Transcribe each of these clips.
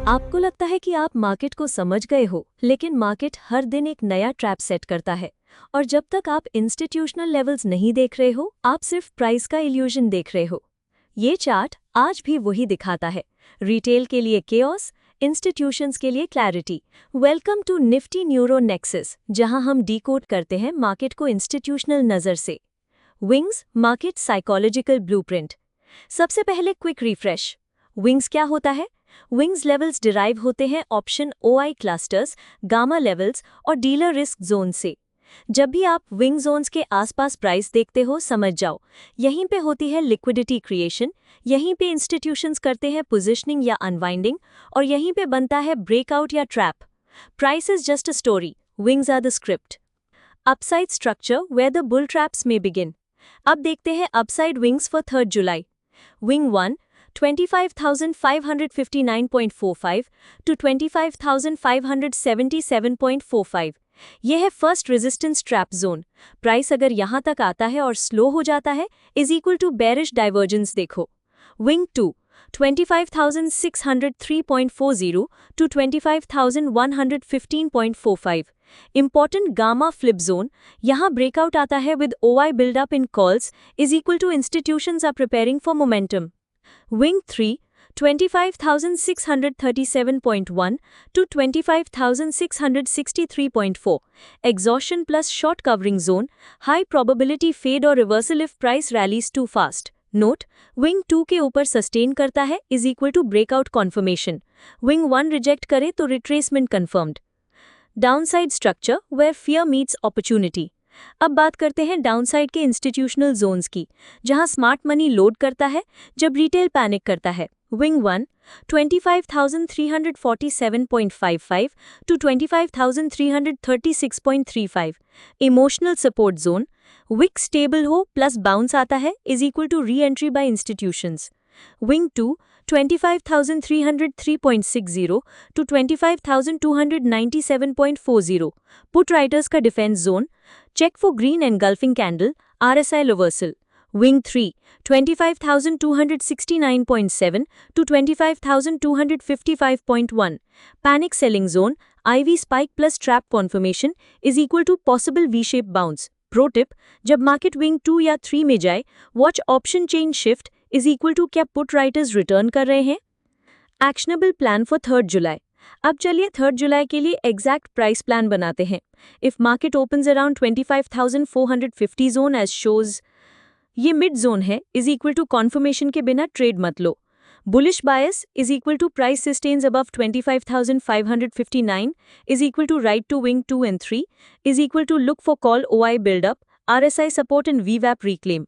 आपको लगता है कि आप मार्केट को समझ गए हो, लेकिन मार्केट हर दिन एक नया ट्रैप सेट करता है। और जब तक आप इंस्टीट्यूशनल लेवल्स नहीं देख रहे हो, आप सिर्फ प्राइस का इल्यूजन देख रहे हो। ये चार्ट आज भी वही दिखाता है। रिटेल के लिए केओस, इंस्टीट्यूशंस के लिए clarity. Welcome to Nifty Neuro Nexus, जहां हम डीकोड करते हैं मार्केट को इंस्टीट्यूशनल नजर से। Wings market psychological blueprint. सबसे पहले क्विक रिफ्रेश। विंग्स क्या होता है? विंग्स लेवल्स डिराइव होते हैं option OI clusters, gamma levels और डीलर रिस्क जोन से। जब भी आप विंग जोन्स के आसपास प्राइस देखते हो, समझ जाओ यहीं पे होती है लिक्विडिटी क्रिएशन, यहीं पे इंस्टीट्यूशंस करते हैं पोजीशनिंग या अनवाइंडिंग, और यहीं पे बनता है ब्रेकआउट या trap. Price is just a story, wings are the script. Upside structure where the bull traps में बिगिन। अब देखते हैं upside wings for 3 July. Wing 1 25,559.45 to 25,577.45। यह है first resistance trap zone. Price अगर यहां तक आता है और स्लो हो जाता है is equal to bearish divergence देखो। Wing 2 25,603.40 to 25,115.45। Important gamma flip zone. यहां ब्रेकआउट आता है with OI buildup in calls is equal to institutions are preparing for momentum. Wing 3 25,637.1 to 25,663.4। Exhaustion plus short covering zone, high probability fade or reversal if price rallies too fast। Note, Wing 2 के ऊपर sustain करता है is equal to breakout confirmation। Wing 1 reject करे तो retracement confirmed। Downside structure where fear meets opportunity। अब बात करते हैं डाउनसाइड के इंस्टीट्यूशनल जोन्स की, जहां स्मार्ट मनी लोड करता है जब रिटेल पैनिक करता है। Wing 1 25,347.55 to 25,336.35। Emotional support zone. Wick stable हो प्लस बाउंस आता है is equal to re entry by institutions. Wing 2 25,303.60 to 25,297.40। Put writers का defence zone. Check for green engulfing candle, RSI reversal। Wing 3 25,269.7 to 25,255.1। Panic selling zone, IV spike plus trap confirmation is equal to possible V-shape bounce। Pro tip, जब market wing 2 या 3 में जाए, watch option chain shift is equal to क्या put writers return कर रहे हैं। Actionable plan for 3 जुलाई। अब चलिए 3 जुलाई के लिए एग्जैक्ट प्राइस प्लान बनाते हैं। If market opens around 25,450 zone edge shows, ये मिड जोन है, इज इक्वल टू कॉन्फर्मेशन के बिना ट्रेड मत लो। Bullish bias is equal to price sustains above 25,559 is equal to right to wing 2 and 3 is equal to look for call OI buildup, RSI support and VWAP reclaim।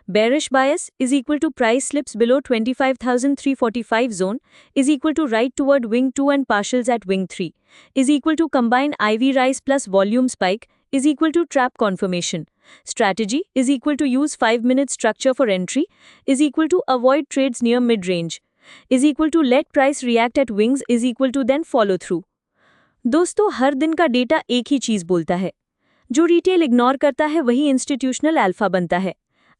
Bearish bias is equal to price slips below 25,345 zone is equal to right toward wing 2 and partials at wing 3 is equal to combine IV rise plus volume spike is equal to trap confirmation। Strategy is equal to use 5-minute structure for entry is equal to avoid trades near mid-range is equal to let price react at wings is equal to then follow through। दोस्तों, हर दिन का data एक ही चीज बोलता है, जो retail ignore करता है वही इंस्टीट्यूशनल अल्फा बनता है।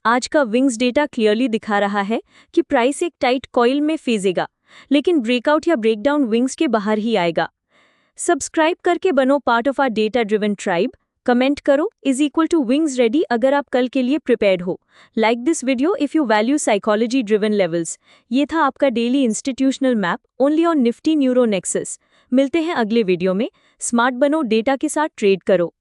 आज का विंग्स डेटा क्लियरली दिखा रहा है कि प्राइस एक टाइट कॉइल में फेजेगा, लेकिन ब्रेकआउट या ब्रेकडाउन विंग्स के बाहर ही आएगा। सब्सक्राइब करके बनो part of our data driven tribe. Comment करो is equal to wings ready अगर आप कल के लिए प्रिपेयर्ड हो। Like this video if you value psychology driven levels. ये था आपका daily institutional map only on Nifty Neuro Nexus. मिलते हैं अगले वीडियो में। स्मार्ट बनो, डेटा के साथ ट्रेड करो।